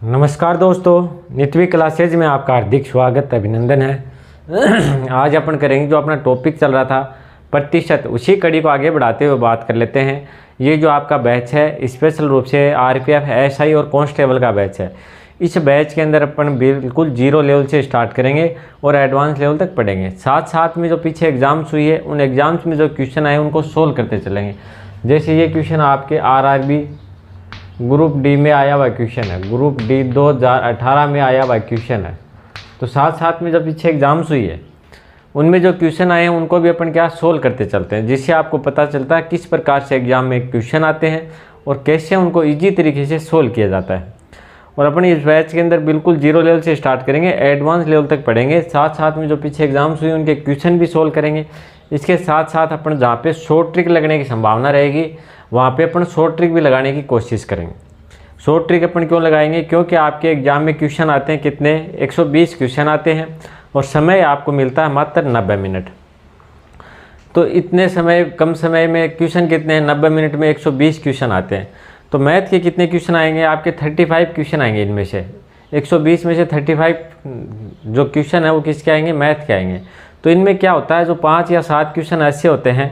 नमस्कार दोस्तों, नित्वी क्लासेज में आपका हार्दिक स्वागत अभिनंदन है। आज अपन करेंगे जो अपना टॉपिक चल रहा था प्रतिशत, उसी कड़ी को आगे बढ़ाते हुए बात कर लेते हैं। ये जो आपका बैच है स्पेशल रूप से आरपीएफ, एसआई और कांस्टेबल का बैच है। इस बैच के अंदर अपन बिल्कुल जीरो लेवल से स्टार्ट करेंगे और एडवांस लेवल तक पढ़ेंगे। साथ साथ में जो पीछे एग्ज़ाम्स हुई है उन एग्ज़ाम्स में जो क्वेश्चन आए उनको सोल्व करते चलेंगे। जैसे ये क्वेश्चन आपके आरआरबी ग्रुप डी में आया हुआ क्वेश्चन है, ग्रुप डी 2018 में आया हुआ क्वेश्चन है। तो साथ साथ में जब पीछे एग्ज़ाम्स हुई है उनमें जो क्वेश्चन आए हैं उनको भी अपन क्या सोल्व करते चलते हैं, जिससे आपको पता चलता है किस प्रकार से एग्ज़ाम में क्वेश्चन आते हैं और कैसे उनको ईजी तरीके से सोल्व किया जाता है। और अपन इस बैच के अंदर बिल्कुल जीरो लेवल से स्टार्ट करेंगे, एडवांस लेवल तक पढ़ेंगे। साथ साथ में जो पीछे एग्ज़ाम्स हुई उनके क्वेश्चन भी सोल्व करेंगे। इसके साथ साथ अपन जहाँ पे शॉर्ट ट्रिक लगने की संभावना रहेगी वहाँ पे अपन शॉर्ट ट्रिक भी लगाने की कोशिश करेंगे। शॉर्ट ट्रिक अपन क्यों लगाएंगे? क्योंकि आपके एग्जाम में क्वेश्चन आते हैं कितने, 120 क्वेश्चन आते हैं और समय आपको मिलता है मात्र 90 मिनट। तो इतने समय, कम समय में क्वेश्चन कितने हैं? 90 मिनट में 120 क्वेश्चन आते हैं। तो मैथ के कितने क्वेश्चन आएंगे? आपके 35 क्वेश्चन आएंगे। इनमें से 120 में से 35 जो क्वेश्चन है वो किसके आएंगे? मैथ के आएंगे। तो इनमें क्या होता है, जो 5 या 7 क्वेश्चन ऐसे होते हैं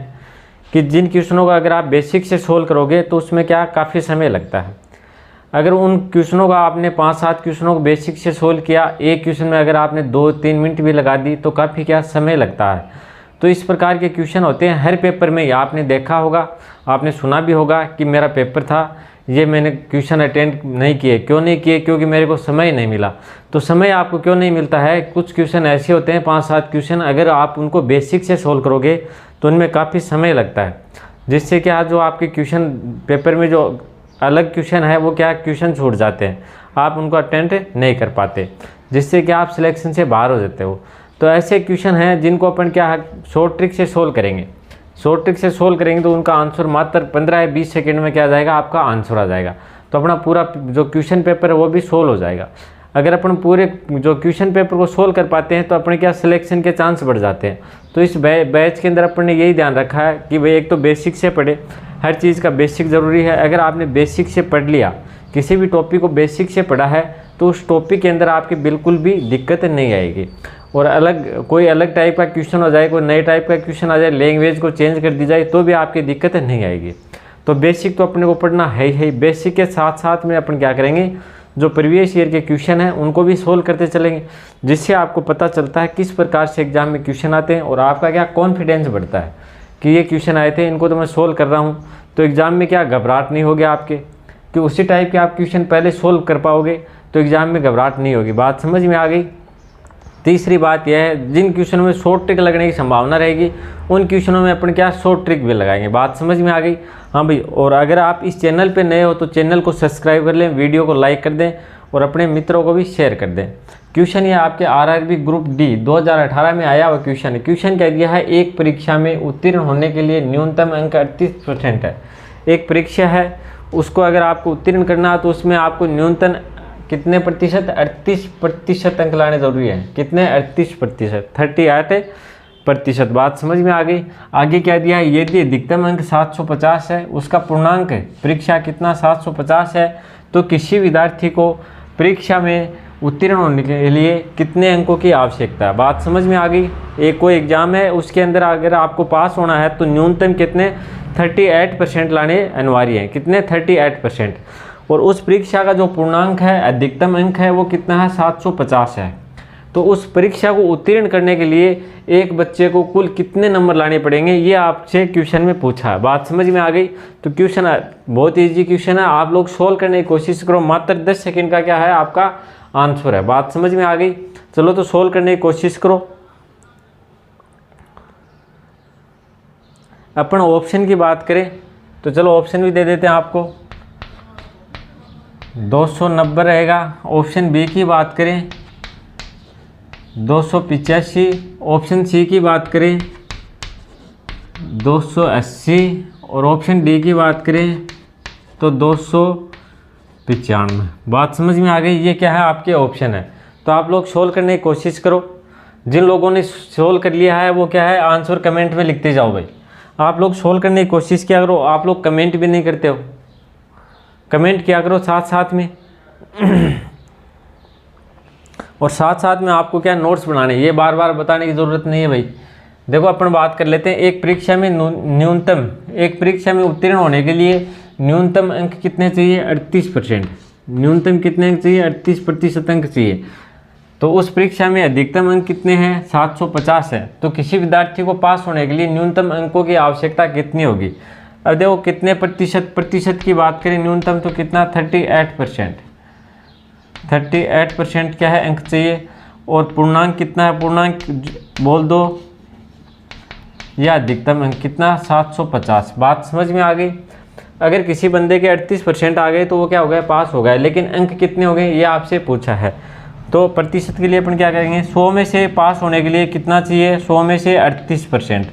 कि जिन क्वेश्चनों का अगर आप बेसिक से सोल्व करोगे तो उसमें क्या काफ़ी समय लगता है। अगर उन क्वेश्चनों का आपने 5-7 क्वेश्चनों को बेसिक से सोल्व किया, एक क्वेश्चन में अगर आपने 2-3 मिनट भी लगा दी तो काफ़ी क्या समय लगता है। तो इस प्रकार के क्वेश्चन होते हैं हर पेपर में। आपने देखा होगा, आपने सुना भी होगा कि मेरा पेपर था, ये मैंने क्वेश्चन अटेंड नहीं किए। क्यों नहीं किए? क्योंकि मेरे को समय नहीं मिला। तो समय आपको क्यों नहीं मिलता है? कुछ क्वेश्चन ऐसे होते हैं 5-7 क्वेश्चन, अगर आप उनको बेसिक से सोल्व करोगे तो उनमें काफ़ी समय लगता है, जिससे क्या जो आपके क्वेश्चन पेपर में जो अलग क्वेश्चन है वो क्या क्वेश्चन छूट जाते हैं, आप उनको अटेंड नहीं कर पाते, जिससे कि आप सिलेक्शन से बाहर हो जाते हो। तो ऐसे क्वेश्चन हैं जिनको अपन क्या शॉर्ट ट्रिक से सोल्व करेंगे। शॉर्ट ट्रिक से सोल्व करेंगे तो उनका आंसर मात्र 15 या 20 सेकंड में क्या आ जाएगा, आपका आंसर आ जाएगा। तो अपना पूरा जो क्वेश्चन पेपर है वो भी सोल्व हो जाएगा। अगर अपन पूरे जो क्वेश्चन पेपर को सोल्व कर पाते हैं तो अपने क्या सिलेक्शन के चांस बढ़ जाते हैं। तो इस बैच के अंदर अपन ने यही ध्यान रखा है कि भाई एक तो बेसिक से पढ़े, हर चीज़ का बेसिक ज़रूरी है। अगर आपने बेसिक से पढ़ लिया, किसी भी टॉपिक को बेसिक से पढ़ा है तो उस टॉपिक के अंदर आपकी बिल्कुल भी दिक्कत नहीं आएगी। और कोई अलग टाइप का क्वेश्चन हो जाए, कोई नए टाइप का क्वेश्चन आ जाए, लैंग्वेज को चेंज कर दी जाए तो भी आपकी दिक्कत नहीं आएगी। तो बेसिक तो अपने को पढ़ना है ही। बेसिक के साथ साथ में अपन क्या करेंगे, जो प्रीवियस ईयर के क्वेश्चन हैं उनको भी सोल्व करते चलेंगे, जिससे आपको पता चलता है किस प्रकार से एग्जाम में क्वेश्चन आते हैं और आपका क्या कॉन्फिडेंस बढ़ता है कि ये क्वेश्चन आए थे, इनको तो मैं सोल्व कर रहा हूँ। तो एग्ज़ाम में क्या घबराहट नहीं होगी आपके, कि उसी टाइप के आप क्वेश्चन पहले सोल्व कर पाओगे तो एग्ज़ाम में घबराहट नहीं होगी। बात समझ में आ गई? तीसरी बात यह है, जिन क्वेश्चनों में शॉर्ट ट्रिक लगने की संभावना रहेगी उन क्वेश्चनों में अपन क्या शॉर्ट ट्रिक भी लगाएंगे। बात समझ में आ गई? हाँ भाई। और अगर आप इस चैनल पे नए हो तो चैनल को सब्सक्राइब कर लें, वीडियो को लाइक कर दें और अपने मित्रों को भी शेयर कर दें। क्वेश्चन ये आपके आरआरबी ग्रुप डी 2018 में आया हुआ क्वेश्चन है। क्वेश्चन क्या दिया है, एक परीक्षा में उत्तीर्ण होने के लिए न्यूनतम अंक 38% है। एक परीक्षा है, उसको अगर आपको उत्तीर्ण करना है तो उसमें आपको न्यूनतम कितने प्रतिशत? 38% अंक लाने जरूरी है। कितने? 38%, 38%। बात समझ में आ गई? आगे क्या दिया है, यदि अधिकतम अंक 750 है, उसका पूर्णांक परीक्षा कितना 750 है, तो किसी विद्यार्थी को परीक्षा में उत्तीर्ण होने के लिए कितने अंकों की आवश्यकता है। बात समझ में आ गई? एक कोई एग्जाम है उसके अंदर अगर आपको पास होना है तो न्यूनतम कितने 38% लाने अनिवार्य हैं। कितने? 38%। और उस परीक्षा का जो पूर्णांक है, अधिकतम अंक है, वो कितना है? 750 है। तो उस परीक्षा को उत्तीर्ण करने के लिए एक बच्चे को कुल कितने नंबर लाने पड़ेंगे, ये आपसे क्वेश्चन में पूछा है। बात समझ में आ गई? तो क्वेश्चन बहुत ईजी क्वेश्चन है, आप लोग सोल्व करने की कोशिश करो। मात्र 10 सेकंड का क्या है आपका आंसर है। बात समझ में आ गई? चलो तो सोल्व करने की कोशिश करो। अपन ऑप्शन की बात करें तो चलो ऑप्शन भी दे देते हैं आपको। 290 रहेगा। ऑप्शन बी की बात करें 285। ऑप्शन सी की बात करें 280 और ऑप्शन डी की बात करें तो 295। बात समझ में आ गई? ये क्या है आपके ऑप्शन है। तो आप लोग सोल्व करने की कोशिश करो। जिन लोगों ने सोल्व कर लिया है वो क्या है, आंसर कमेंट में लिखते जाओ भाई। आप लोग सोल्व करने की कोशिश किया करो। आप लोग कमेंट भी नहीं करते हो, कमेंट किया करो साथ साथ में। और साथ साथ में आपको क्या नोट्स बनाने, ये बार बार बताने की ज़रूरत नहीं है भाई। देखो अपन बात कर लेते हैं, एक परीक्षा में न्यूनतम, एक परीक्षा में उत्तीर्ण होने के लिए न्यूनतम अंक कितने चाहिए? 38%। न्यूनतम कितने अंक चाहिए? 38% अंक चाहिए। तो उस परीक्षा में अधिकतम अंक कितने हैं? 750 है। तो किसी विद्यार्थी को पास होने के लिए न्यूनतम अंकों की आवश्यकता कितनी होगी? अब देखो कितने प्रतिशत की बात करें न्यूनतम, तो कितना? 38%। 38% क्या है? अंक चाहिए। और पूर्णांक कितना है? पूर्णांक बोल दो, या अधिकतम अंक कितना? 750। बात समझ में आ गई? अगर किसी बंदे के 38% आ गए तो वो क्या हो गया? पास हो गया। लेकिन अंक कितने हो गए ये आपसे पूछा है। तो प्रतिशत के लिए अपन क्या करेंगे? 100 में से पास होने के लिए कितना चाहिए? 100 में से 38%।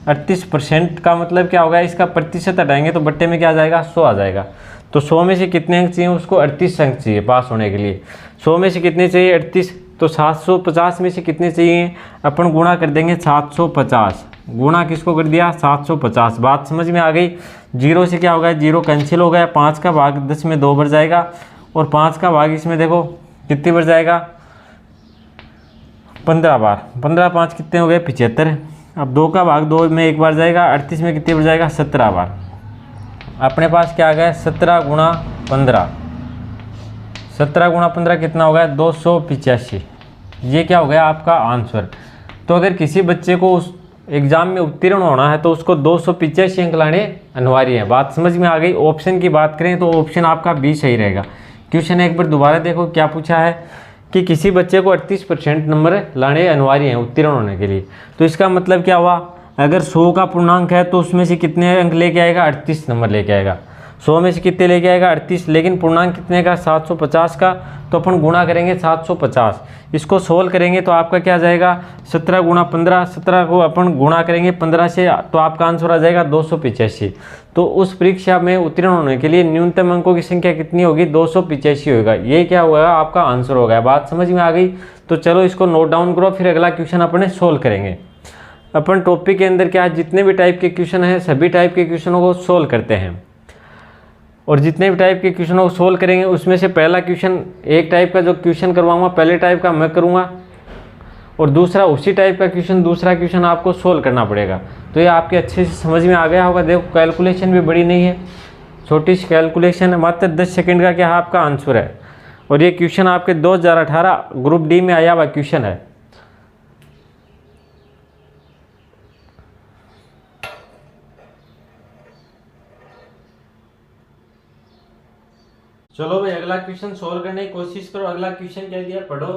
38% का मतलब क्या होगा? इसका प्रतिशत हटाएंगे तो बट्टे में क्या आ जाएगा? 100 आ जाएगा। तो 100 में से कितने अंक चाहिए? उसको 38 अंक चाहिए पास होने के लिए। 100 में से कितने चाहिए? 38। तो 750 में से कितने चाहिए? अपन गुणा कर देंगे 750। गुणा किसको कर दिया? 750। बात समझ में आ गई? जीरो से क्या होगा? जीरो कैंसिल हो गया। 5 का भाग 10 में 2 बढ़ जाएगा, और 5 का भाग इसमें देखो कितनी बढ़ जाएगा? 15 बार। 15 5 कितने हो गए? 75। अब 2 का भाग 2 में 1 बार जाएगा। 38 में कितनी बढ़ जाएगा? 17 बार। अपने पास क्या आ गया? 17 गुणा 15। 17 गुणा 15 कितना हो गया? 285। ये क्या हो गया आपका आंसर। तो अगर किसी बच्चे को उस एग्जाम में उत्तीर्ण होना है तो उसको 285 अंक लाने अनिवार्य है। बात समझ में आ गई? ऑप्शन की बात करें तो ऑप्शन आपका बी सही रहेगा। क्वेश्चन एक बार दोबारा देखो, क्या पूछा है कि किसी बच्चे को 38% नंबर लाने अनिवार्य हैं उत्तीर्ण होने के लिए। तो इसका मतलब क्या हुआ? अगर 100 का पूर्णांक है तो उसमें से कितने अंक लेके आएगा? 38 नंबर लेके आएगा। 100 में से कितने लेके आएगा? 38। लेकिन पूर्णांक कितने का? 750 का। तो अपन गुणा करेंगे 750। इसको सोल्व करेंगे तो आपका क्या आ जाएगा? 17 गुणा 15। 17 को अपन गुणा करेंगे 15 से, तो आपका आंसर आ जाएगा 285। तो उस परीक्षा में उत्तीर्ण होने के लिए न्यूनतम अंकों की संख्या कितनी होगी? 285 होगा। ये क्या होगा? आपका आंसर होगा। बात समझ में आ गई? तो चलो इसको नोट डाउन करो, फिर अगला क्वेश्चन अपने सोल्व करेंगे। अपन टॉपिक के अंदर क्या जितने भी टाइप के क्वेश्चन हैं सभी टाइप के क्वेश्चनों को सोल्व करते हैं, और जितने भी टाइप के क्वेश्चनों को सोल्व करेंगे उसमें से पहला क्वेश्चन, एक टाइप का जो क्वेश्चन करवाऊंगा पहले टाइप का मैं करूंगा, और दूसरा उसी टाइप का क्वेश्चन दूसरा क्वेश्चन आपको सोल्व करना पड़ेगा। तो ये आपके अच्छे से समझ में आ गया होगा। देखो कैलकुलेशन भी बड़ी नहीं है, छोटी सी कैलकुलेशन है, मात्र 10 सेकेंड का क्या आपका आंसर है। और ये क्वेश्चन आपके 2018 ग्रुप डी में आया हुआ क्वेश्चन है। चलो भाई अगला क्वेश्चन सोल्व करने की कोशिश करो। अगला क्वेश्चन क्या दिया पढ़ो।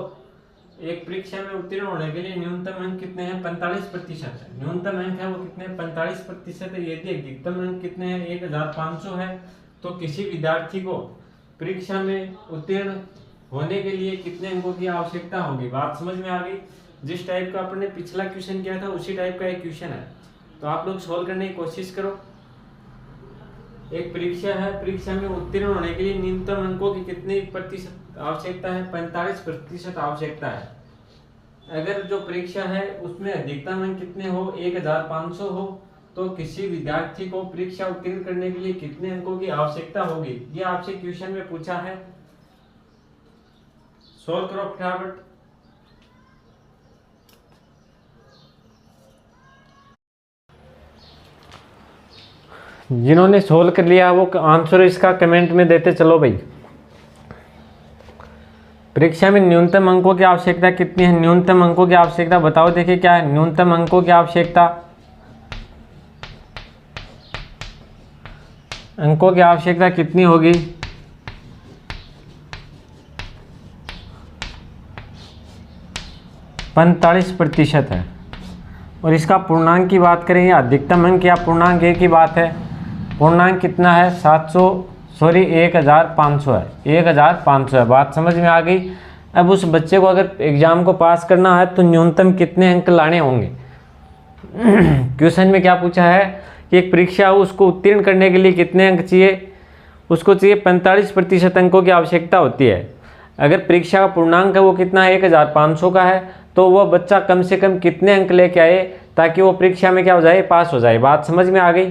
एक परीक्षा में उत्तीर्ण होने के लिए न्यूनतम अंक कितने हैं? 45%। न्यूनतम अंक है वो कितने? 45% है। यदि अधिकतम अंक कितने हैं? 1500 है। तो किसी विद्यार्थी को परीक्षा में उत्तीर्ण होने के लिए कितने अंकों की आवश्यकता होगी? बात समझ में आ गई? जिस टाइप का अपने पिछला क्वेश्चन किया था उसी टाइप का एक क्वेश्चन है, तो आप लोग सोल्व करने की कोशिश करो। एक परीक्षा है, परीक्षा में उत्तीर्ण होने के लिए न्यूनतम अंकों की कितने प्रतिशत आवश्यकता है? 45% आवश्यकता है। अगर जो परीक्षा है उसमें अधिकतम अंक कितने हो? 1500 हो, तो किसी विद्यार्थी को परीक्षा उत्तीर्ण करने के लिए कितने अंकों की आवश्यकता होगी? ये आपसे क्वेश्चन में पूछा है। सोल्व करो फटाफट। जिन्होंने सोल्व कर लिया वो आंसर इसका कमेंट में देते चलो भाई। परीक्षा में न्यूनतम अंकों की आवश्यकता कितनी है? न्यूनतम अंकों की आवश्यकता बताओ। देखिए क्या है न्यूनतम अंकों की आवश्यकता। अंकों की आवश्यकता कितनी होगी? 45% है। और इसका पूर्णांक की बात करें या अधिकतम अंक या पूर्णांक एक ही बात है। पूर्णांक कितना है? 1500 है। 1500 है। बात समझ में आ गई? अब उस बच्चे को अगर एग्जाम को पास करना है तो न्यूनतम कितने अंक लाने होंगे? क्वेश्चन में क्या पूछा है कि एक परीक्षा हो उसको उत्तीर्ण करने के लिए कितने अंक चाहिए? उसको चाहिए 45% अंकों की आवश्यकता होती है। अगर परीक्षा का पूर्णांक है वो कितना है? 1500 का है, तो वह बच्चा कम से कम कितने अंक लेके आए ताकि वो परीक्षा में क्या हो जाए? पास हो जाए। बात समझ में आ गई?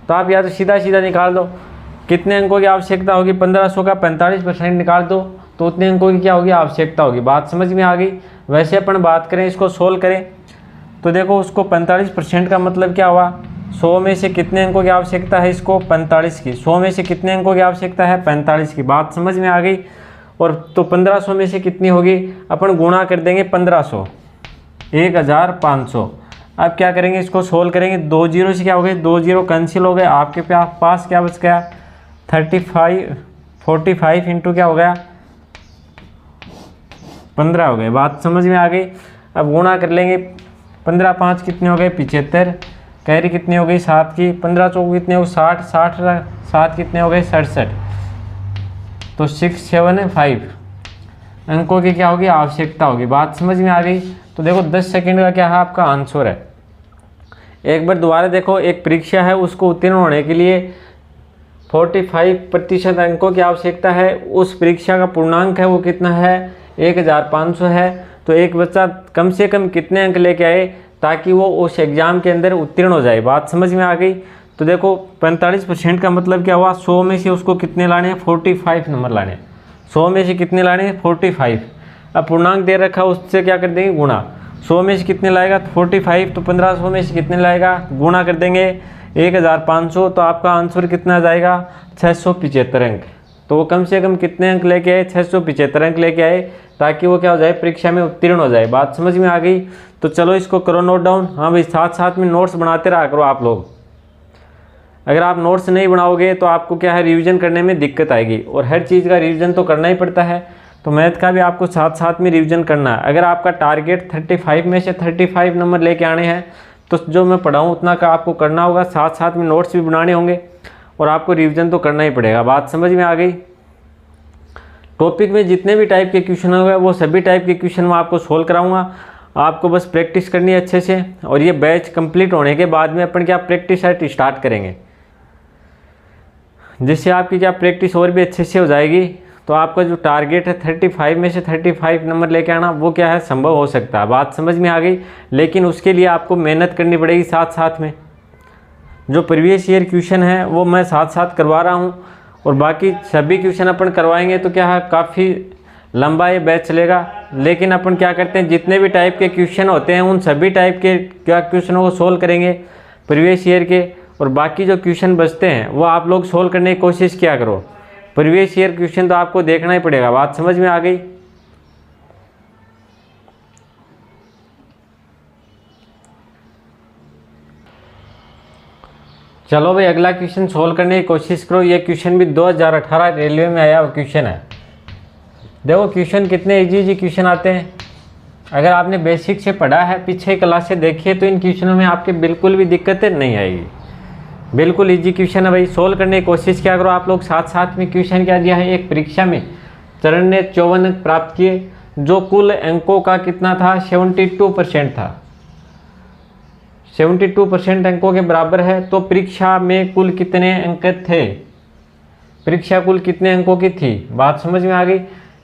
तो आप या तो सीधा सीधा निकाल दो कितने अंकों की आवश्यकता होगी। 1500 का 45% निकाल दो तो उतने अंकों की क्या होगी, आवश्यकता होगी। बात समझ में आ गई। वैसे अपन बात करें, इसको सोल्व करें तो देखो उसको 45% का मतलब क्या हुआ, 100 में से कितने अंकों की आवश्यकता है, इसको 45 की। 100 में से कितने अंकों की आवश्यकता है, 45 की। बात समझ में आ गई। और तो 1500 में से कितनी होगी, अपन गुणा कर देंगे 1500, 1500। अब क्या करेंगे, इसको सोल्व करेंगे। 2 जीरो से क्या हो गए, 2 जीरो कैंसिल हो गए। आपके पास क्या बच गया, 45 इंटू क्या हो गया, 15 हो गए। बात समझ में आ गई। अब गुणा कर लेंगे, 15 5 कितने हो गए, 75। कैरी कितनी हो गई, 7 की। 15 चौक कितने हो, 60। 7 कितने हो गए, 67। तो 675 अंकों की क्या होगी, आवश्यकता होगी। बात समझ में आ गई। तो देखो 10 सेकंड का क्या है आपका आंसर है। एक बार दोबारा देखो, एक परीक्षा है, उसको उत्तीर्ण होने के लिए 45% अंकों की आवश्यकता है। उस परीक्षा का पूर्णांक है वो कितना है, 1500 है। तो एक बच्चा कम से कम कितने अंक लेके आए ताकि वो उस एग्ज़ाम के अंदर उत्तीर्ण हो जाए। बात समझ में आ गई। तो देखो 45% का मतलब क्या हुआ, 100 में से उसको कितने लाने हैं, 45 नंबर लाने हैं। 100 में से कितने लाने हैं, 45। अब पूर्णांक दे रखा है, उससे क्या कर देंगे, गुणा। 100 में से कितने लाएगा, 45। तो 1500 में से कितने लाएगा, गुणा कर देंगे 1500। तो आपका आंसर कितना जाएगा, 675 अंक। तो वो कम से कम कितने अंक लेके आए, 675 अंक लेके आए, ताकि वो क्या हो जाए, परीक्षा में उत्तीर्ण हो जाए। बात समझ में आ गई। तो चलो इसको करो नोट डाउन। हाँ भाई, साथ साथ में नोट्स बनाते रहा करो आप लोग। अगर आप नोट्स नहीं बनाओगे तो आपको क्या है, रिवीजन करने में दिक्कत आएगी। और हर चीज़ का रिवीजन तो करना ही पड़ता है, तो मैथ का भी आपको साथ साथ में रिवीजन करना है। अगर आपका टारगेट 35 में से 35 नंबर लेके आने हैं तो जो मैं पढ़ाऊँ उतना का आपको करना होगा। साथ साथ में नोट्स भी बनाने होंगे और आपको रिवीजन तो करना ही पड़ेगा। बात समझ में आ गई। टॉपिक में जितने भी टाइप के क्वेश्चन होंगे वो सभी टाइप के क्वेश्चन मैं आपको सोल्व कराऊंगा। आपको बस प्रैक्टिस करनी है अच्छे से। और ये बैच कंप्लीट होने के बाद में अपन क्या प्रैक्टिस सेट स्टार्ट करेंगे, जिससे आपकी क्या प्रैक्टिस और भी अच्छे से हो जाएगी। तो आपका जो टारगेट है 35 में से 35 नंबर लेके आना, वो क्या है, संभव हो सकता है। बात समझ में आ गई। लेकिन उसके लिए आपको मेहनत करनी पड़ेगी साथ साथ में। जो प्रीवियस ईयर क्वेश्चन है वो मैं साथ साथ करवा रहा हूँ, और बाकी सभी क्वेश्चन अपन करवाएंगे तो क्या है, काफ़ी लंबा ये बैच चलेगा। लेकिन अपन क्या करते हैं, जितने भी टाइप के क्वेश्चन होते हैं उन सभी टाइप के क्या क्वेश्चनों को सोल्व करेंगे प्रीवियस ईयर के। और बाकी जो क्वेश्चन बचते हैं वो आप लोग सोल्व करने की कोशिश किया करो। प्रीवियस ईयर क्वेश्चन तो आपको देखना ही पड़ेगा। बात समझ में आ गई। चलो भाई, अगला क्वेश्चन सोल्व करने की कोशिश करो। ये क्वेश्चन भी 2018 रेलवे में आया हुआ क्वेश्चन है। देखो क्वेश्चन कितने इजी क्वेश्चन आते हैं। अगर आपने बेसिक से पढ़ा है, पीछे क्लास से देखिए, तो इन क्वेश्चनों में आपके बिल्कुल भी दिक्कतें नहीं आएगी। बिल्कुल इजी क्वेश्चन है भाई, सोल्व करने की कोशिश क्या करो आप लोग। साथ साथ में क्वेश्चन क्या दिया है, एक परीक्षा में चरण ने 54 अंक प्राप्त किए, जो कुल अंकों का कितना था, 72% था। 72% अंकों के बराबर है। तो परीक्षा में कुल कितने अंक थे, परीक्षा कुल कितने अंकों की थी। बात समझ में आ गई।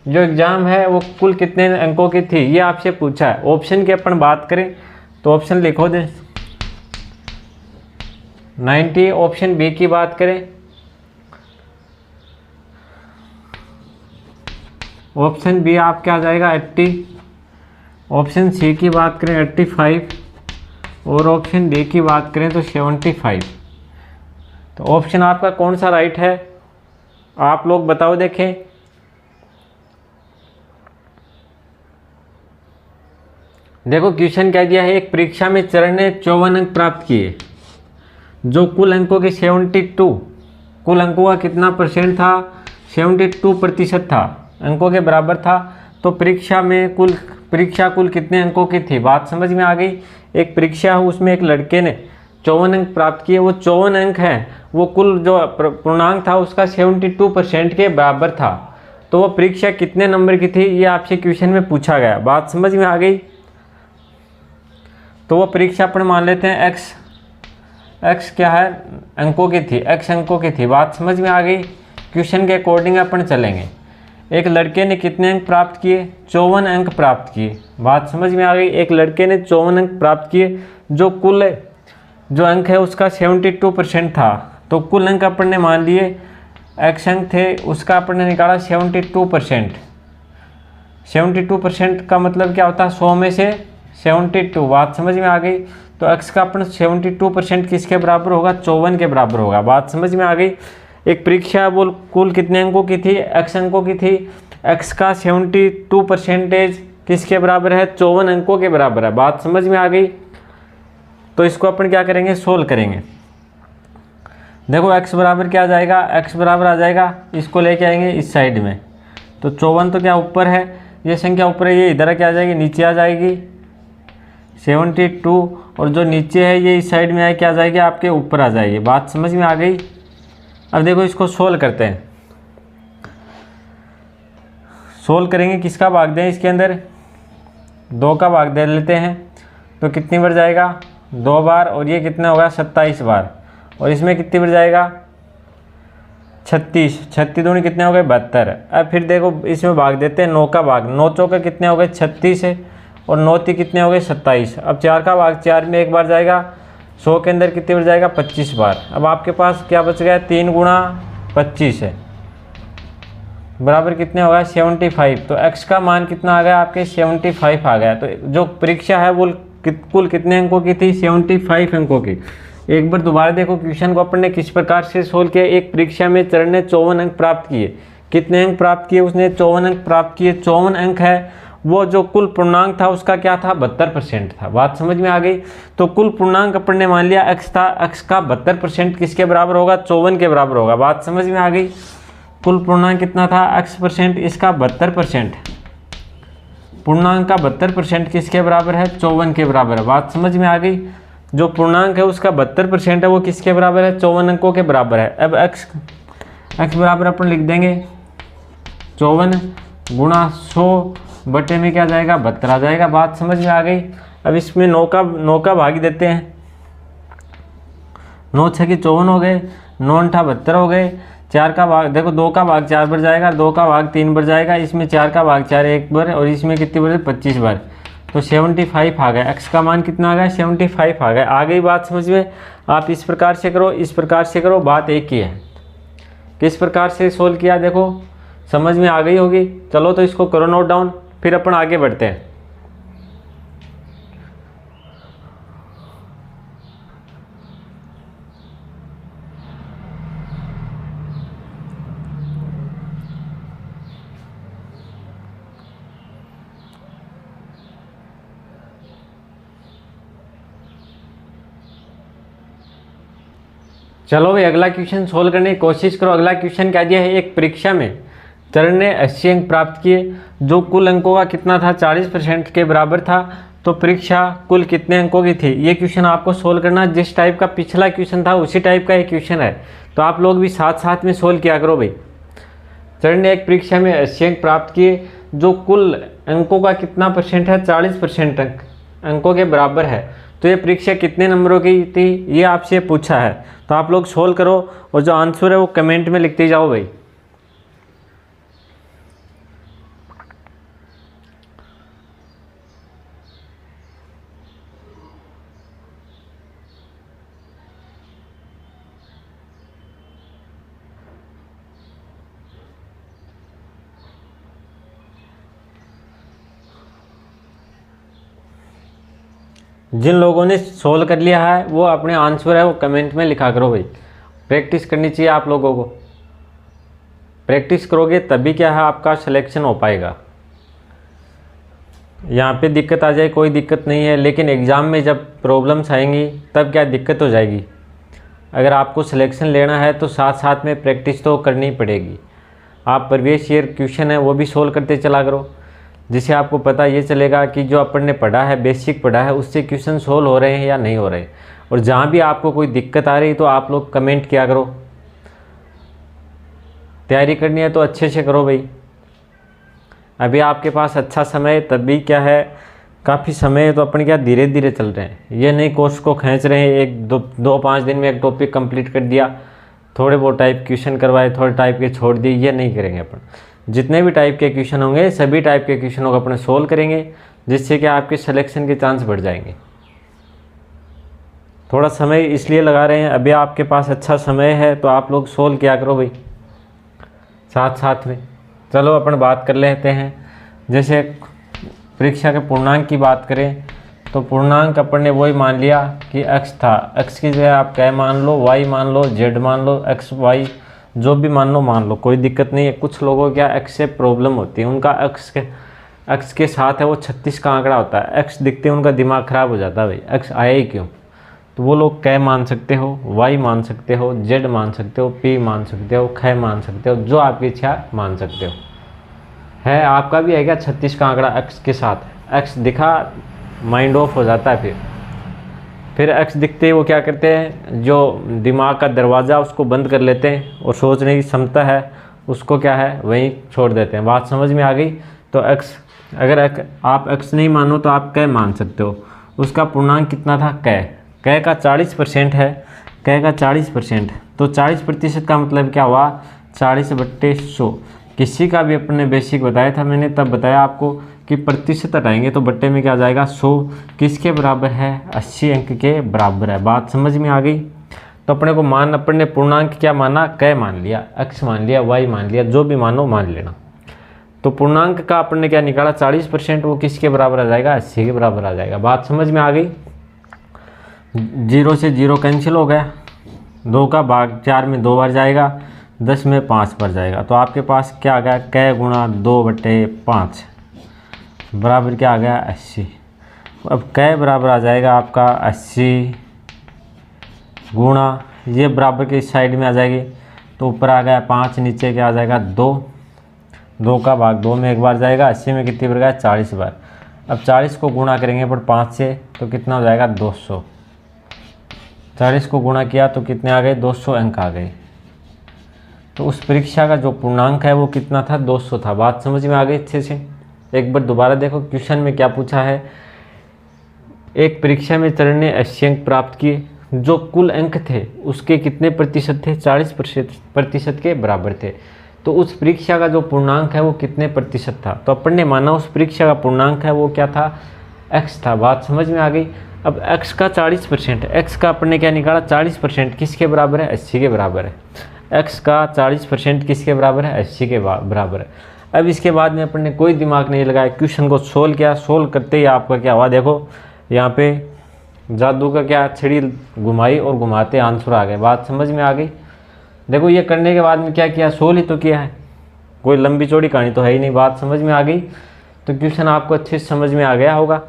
जो एग्ज़ाम है वो कुल कितने अंकों की थी, ये आपसे पूछा है। ऑप्शन की अपन बात करें तो ऑप्शन लिखो दे 90। ऑप्शन बी की बात करें, ऑप्शन बी आपका आ जाएगा 80। ऑप्शन सी की बात करें 85, और ऑप्शन डी की बात करें तो 75। तो ऑप्शन आपका कौन सा राइट है, आप लोग बताओ देखें। देखो क्वेश्चन क्या दिया है, एक परीक्षा में चरण ने 54 अंक प्राप्त किए, जो कुल अंकों के 72, कुल अंकों का कितना परसेंट था, 72% था, अंकों के बराबर था। तो परीक्षा कुल कितने अंकों की थी। बात समझ में आ गई। एक परीक्षा है, उसमें एक लड़के ने 54 अंक प्राप्त किए, वो 54 अंक हैं, वो कुल जो पूर्णांक था उसका 72% के बराबर था। तो वो परीक्षा कितने नंबर की थी, ये आपसे क्वेश्चन में पूछा गया। बात समझ में आ गई। तो वो परीक्षा अपन मान लेते हैं एक्स क्या है, अंकों की थी, एक्स अंकों की थी। बात समझ में आ गई। क्वेश्चन के अकॉर्डिंग अपन चलेंगे। एक लड़के ने कितने अंक प्राप्त किए, 54 अंक प्राप्त किए। बात समझ में आ गई। एक लड़के ने 54 अंक प्राप्त किए, जो कुल जो अंक है उसका 72% था। तो कुल अंक अपन ने मान लिए, एक्स अंक थे, उसका अपन ने निकाला 72%। 72% का मतलब क्या होता है, 100 में से 72, बात समझ में आ गई। तो x का अपन 72% किसके बराबर होगा, 54 के बराबर होगा। बात समझ में आ गई। एक परीक्षा वो कुल कितने अंकों की थी, x अंकों की थी। x का 72% किसके बराबर है, 54 अंकों के बराबर है। बात समझ में आ गई। तो इसको अपन क्या करेंगे, सोल्व करेंगे। देखो x बराबर क्या आ जाएगा, x बराबर आ जाएगा, इसको लेके आएंगे इस साइड में। तो 54 तो क्या ऊपर है, ये संख्या ऊपर है, ये इधर क्या आ जाएगी, नीचे आ जाएगी 72, और जो नीचे है ये इस साइड में है, क्या आ जाएगी, आपके ऊपर आ जाएगी। बात समझ में आ गई। अब देखो इसको सोल्व करते हैं। सोल्व करेंगे, किसका भाग दें इसके अंदर, 2 का भाग दे लेते हैं। तो कितनी बार जाएगा, 2 बार, और ये कितना होगा 27 बार, और इसमें कितनी बार जाएगा 36, 36 दूनी कितने हो गए 72। अब फिर देखो इसमें भाग देते हैं, 9 का भाग, 9 चौके कितने हो गए 36 है, और 9 ती कितने हो गए 27। अब 4 का भाग, 4 में 1 बार जाएगा, 100 के अंदर कितनी बार जाएगा 25 बार। अब आपके पास क्या बच गया, 3 गुणा 25 है, बराबर कितने होगा 75। तो x का मान कितना आ गया आपके 75 आ गया। तो जो परीक्षा है वो कुल कितने अंकों की थी, 75 अंकों की। एक बार दोबारा देखो क्वेश्चन को अपन ने किस प्रकार से सोल्व किया। एक परीक्षा में चरण ने 54 अंक प्राप्त किए। कितने अंक प्राप्त किए, उसने 54 अंक प्राप्त किए। 54 अंक है, वो जो कुल पूर्णांक था उसका क्या था, 72% था। बात समझ में आ गई। तो कुल पूर्णांक अपन ने मान लिया x था, x का 72% किसके बराबर होगा, 54 के बराबर होगा। बात समझ में आ गई। कुल पूर्णांक कितना था x%, इसका 72%, पूर्णांक का 72% किसके बराबर है, 54 के बराबर है। बात समझ में आ गई। जो पूर्णांक है उसका 72% है, वो किसके बराबर है, 54 अंकों के बराबर है। अब x बराबर अपन लिख देंगे 54 गुणा 100 बटे में क्या जाएगा 72 आ जाएगा। बात समझ में आ गई। अब इसमें 9 का भाग देते हैं। 9 छः 54 हो गए, 9 8 72 हो गए। 4 का भाग देखो, 2 का भाग 4 बार जाएगा, 2 का भाग 3 बार जाएगा, इसमें 4 का भाग 4 1 बार, और इसमें कितनी बार 25 बार। तो 75 आ गया। x का मान कितना आ गया, 75 आ गया। आ गई बात समझ में। आप इस प्रकार से करो, इस प्रकार से करो, बात एक ही है। किस प्रकार से सोल्व किया देखो, समझ में आ गई होगी। चलो तो इसको करो नोट डाउन, फिर अपन आगे बढ़ते हैं। चलो भाई अगला क्वेश्चन सोल्व करने की कोशिश करो। अगला क्वेश्चन क्या दिया है, एक परीक्षा में चरण ने 80 अंक प्राप्त किए। जो कुल अंकों का कितना था, 40% के बराबर था। तो परीक्षा कुल कितने अंकों की थी, ये क्वेश्चन आपको सोल्व करना। जिस टाइप का पिछला क्वेश्चन था उसी टाइप का एक क्वेश्चन है, तो आप लोग भी साथ साथ में सोल्व किया करो भाई। चरण ने एक परीक्षा में 80 अंक प्राप्त किए। जो कुल अंकों का कितना परसेंट है, 40% अंकों के बराबर है। तो ये परीक्षा कितने नंबरों की थी, ये आपसे पूछा है। तो आप लोग सोल्व करो, और जो आंसर है वो कमेंट में लिखते जाओ भाई। जिन लोगों ने सोल्व कर लिया है वो अपने आंसर है वो कमेंट में लिखा करो भाई। प्रैक्टिस करनी चाहिए आप लोगों को। प्रैक्टिस करोगे तभी क्या है, आपका सिलेक्शन हो पाएगा। यहाँ पे दिक्कत आ जाए कोई दिक्कत नहीं है, लेकिन एग्ज़ाम में जब प्रॉब्लम्स आएंगी तब क्या दिक्कत हो जाएगी। अगर आपको सिलेक्शन लेना है तो साथ साथ में प्रैक्टिस तो करनी पड़ेगी। आप प्रीवियस ईयर क्वेश्चन है वो भी सोल्व करते चला करो, जिससे आपको पता ये चलेगा कि जो अपन ने पढ़ा है, बेसिक पढ़ा है, उससे क्वेश्चन सोल्व हो रहे हैं या नहीं हो रहे। और जहाँ भी आपको कोई दिक्कत आ रही तो आप लोग कमेंट किया करो। तैयारी करनी है तो अच्छे से करो भाई। अभी आपके पास अच्छा समय, तभी क्या है काफ़ी समय है, तो अपन क्या धीरे धीरे चल रहे हैं। ये नहीं कोर्स को खींच रहे हैं, एक दो 5 दिन में एक टॉपिक कंप्लीट कर दिया, थोड़े बहुत टाइप क्वेश्चन करवाए, थोड़े टाइप के छोड़ दिए, ये नहीं करेंगे अपन। जितने भी टाइप के क्वेश्चन होंगे सभी टाइप के क्वेश्चनों को अपने सोल्व करेंगे, जिससे कि आपके सिलेक्शन के चांस बढ़ जाएंगे। थोड़ा समय इसलिए लगा रहे हैं, अभी आपके पास अच्छा समय है तो आप लोग सोल्व किया करो भाई साथ साथ में। चलो अपन बात कर लेते हैं। जैसे परीक्षा के पूर्णांक की बात करें तो पूर्णांक अपन ने वही मान लिया कि x था, x की जगह आप क्या मान लो, y मान लो, z मान लो, x y जो भी मान लो, कोई दिक्कत नहीं है। कुछ लोगों को क्या x से प्रॉब्लम होती है, उनका x के साथ है वो 36 का आंकड़ा होता है, x दिखते हैं उनका दिमाग ख़राब हो जाता है, भाई x आया ही क्यों। तो वो लोग क मान सकते हो, y मान सकते हो, z मान सकते हो, p मान सकते हो, ख मान सकते हो, जो आपकी इच्छा मान सकते हो। है आपका भी है क्या 36 का आंकड़ा x के साथ, x दिखा माइंड ऑफ हो जाता है। फिर x दिखते ही वो क्या करते हैं, जो दिमाग का दरवाज़ा उसको बंद कर लेते हैं और सोचने की क्षमता है उसको क्या है वहीं छोड़ देते हैं। बात समझ में आ गई। तो x अगर आप x नहीं मानो तो आप क मान सकते हो। उसका पूर्णांक कितना था, क का 40% है, क का 40%, तो 40% का मतलब क्या हुआ 40/100। किसी का भी अपने बेसिक बताया था मैंने, तब बताया आपको कि प्रतिशत हटाएंगे तो बट्टे में क्या आ जाएगा 100, किसके बराबर है 80 अंक के बराबर है। बात समझ में आ गई। तो अपने को अपन ने पूर्णांक क्या माना, क मान लिया, x मान लिया, y मान लिया, जो भी मानो मान लेना। तो पूर्णांक का अपन ने क्या निकाला 40%, वो किसके बराबर आ जाएगा 80 के बराबर आ जाएगा। बात समझ में आ गई। 0 से 0 कैंसिल हो गया, 2 का भाग 4 में 2 बार जाएगा, 10 में 5 बार जाएगा। तो आपके पास क्या आ गया, क गुणा 2/5 बराबर क्या आ गया 80। अब क बराबर आ जाएगा आपका 80 गुणा, ये बराबर के इस साइड में आ जाएगी, तो ऊपर आ गया 5, नीचे क्या आ जाएगा 2, 2 का भाग 2 में 1 बार जाएगा, 80 में कितनी बार गया 40 बार। अब 40 को गुणा करेंगे पर 5 से तो कितना हो जाएगा 200। 40 को गुणा किया तो कितने आ गए 200 अंक आ गए। तो उस परीक्षा का जो पूर्णांक है वो कितना था 200 था। बात समझ में आ गई अच्छे से। एक बार दोबारा देखो क्वेश्चन में क्या पूछा है। एक परीक्षा में चरण ने 80 अंक प्राप्त किए, जो कुल अंक थे उसके कितने प्रतिशत थे 40% के बराबर थे। तो उस परीक्षा का जो पूर्णांक है वो कितने प्रतिशत था। तो अपन ने माना उस परीक्षा का पूर्णांक है वो क्या था x था। बात समझ में आ गई। अब x का 40%, x का अपन ने क्या निकाला 40% किसके बराबर है 80 के बराबर है। x का 40% किसके बराबर है 80 के बराबर है। अब इसके बाद में अपन ने कोई दिमाग नहीं लगाया, क्वेश्चन को सोल्व किया। सोल्व करते ही आपका क्या हुआ, देखो यहाँ पे जादू का क्या छड़ी घुमाई और घुमाते आंसर आ गए। बात समझ में आ गई। देखो ये करने के बाद में क्या किया, सोल्व ही तो किया है, कोई लंबी चौड़ी कहानी तो है ही नहीं। बात समझ में आ गई। तो क्वेश्चन आपको अच्छे से समझ में आ गया होगा।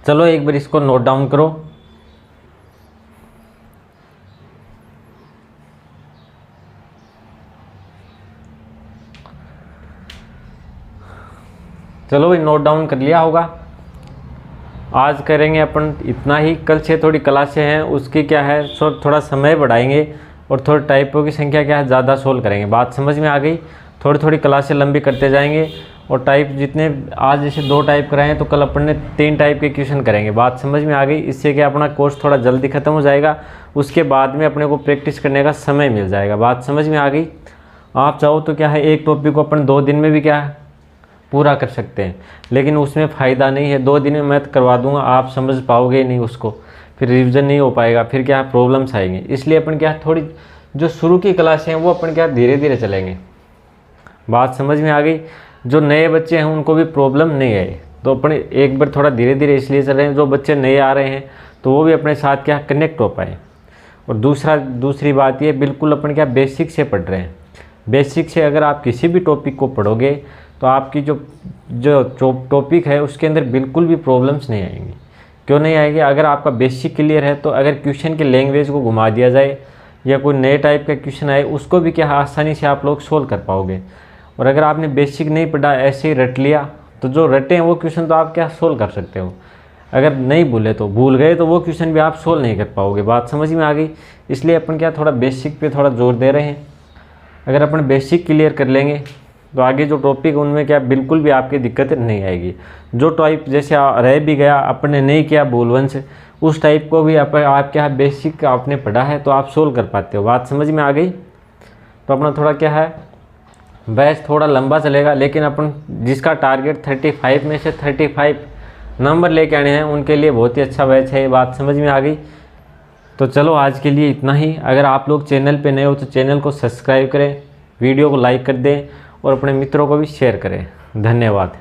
चलो एक बार इसको नोट डाउन करो। चलो भाई नोट डाउन कर लिया होगा। आज करेंगे अपन इतना ही। कल से थोड़ी क्लासें हैं, उसकी क्या है थोड़ा समय बढ़ाएंगे और थोड़ा टाइपों की संख्या क्या है ज़्यादा सोल्व करेंगे। बात समझ में आ गई। थोड़ी थोड़ी क्लासें लंबी करते जाएंगे और टाइप जितने आज जैसे 2 टाइप कराएं तो कल अपन ने 3 टाइप के क्वेश्चन करेंगे। बात समझ में आ गई। इससे क्या अपना कोर्स थोड़ा जल्दी ख़त्म हो जाएगा, उसके बाद में अपने को प्रैक्टिस करने का समय मिल जाएगा। बात समझ में आ गई। आप चाहो तो क्या है एक टॉपिक को अपन 2 दिन में भी क्या है पूरा कर सकते हैं, लेकिन उसमें फ़ायदा नहीं है। 2 दिन में मैं करवा दूंगा, आप समझ पाओगे नहीं उसको, फिर रिवीजन नहीं हो पाएगा, फिर क्या प्रॉब्लम्स आएंगे। इसलिए अपन क्या थोड़ी जो शुरू की क्लासें हैं वो अपन क्या धीरे धीरे चलेंगे। बात समझ में आ गई। जो नए बच्चे हैं उनको भी प्रॉब्लम नहीं है, तो अपन एक बार थोड़ा धीरे धीरे इसलिए चल रहे हैं। जो बच्चे नए आ रहे हैं तो वो भी अपने साथ क्या कनेक्ट हो पाए। और दूसरी बात ये बिल्कुल अपन क्या बेसिक से पढ़ रहे हैं। बेसिक से अगर आप किसी भी टॉपिक को पढ़ोगे तो आपकी जो टॉपिक है उसके अंदर बिल्कुल भी प्रॉब्लम्स नहीं आएंगी। क्यों नहीं आएगी, अगर आपका बेसिक क्लियर है तो अगर क्वेश्चन की लैंग्वेज को घुमा दिया जाए या कोई नए टाइप का क्वेश्चन आए उसको भी क्या आसानी से आप लोग सोल्व कर पाओगे। और अगर आपने बेसिक नहीं पढ़ा ऐसे ही रट लिया तो जो रटे हैं वो क्वेश्चन तो आप क्या सोल्व कर सकते हो। अगर नहीं भूले तो भूल गए तो वो क्वेश्चन भी आप सोल्व नहीं कर पाओगे। बात समझ में आ गई। इसलिए अपन क्या थोड़ा बेसिक पे थोड़ा जोर दे रहे हैं। अगर अपन बेसिक क्लियर कर लेंगे तो आगे जो टॉपिक उनमें क्या बिल्कुल भी आपकी दिक्कतें नहीं आएगी। जो टाइप जैसे रह भी गया अपने नहीं किया बोलवंश, उस टाइप को भी आप क्या बेसिक आपने पढ़ा है तो आप सोल्व कर पाते हो। बात समझ में आ गई। तो अपना थोड़ा क्या है बैच थोड़ा लंबा चलेगा, लेकिन अपन जिसका टारगेट 35 में से 35 नंबर लेके आने हैं उनके लिए बहुत ही अच्छा बैच है। ये बात समझ में आ गई। तो चलो आज के लिए इतना ही। अगर आप लोग चैनल पे नए हो तो चैनल को सब्सक्राइब करें, वीडियो को लाइक कर दें और अपने मित्रों को भी शेयर करें। धन्यवाद।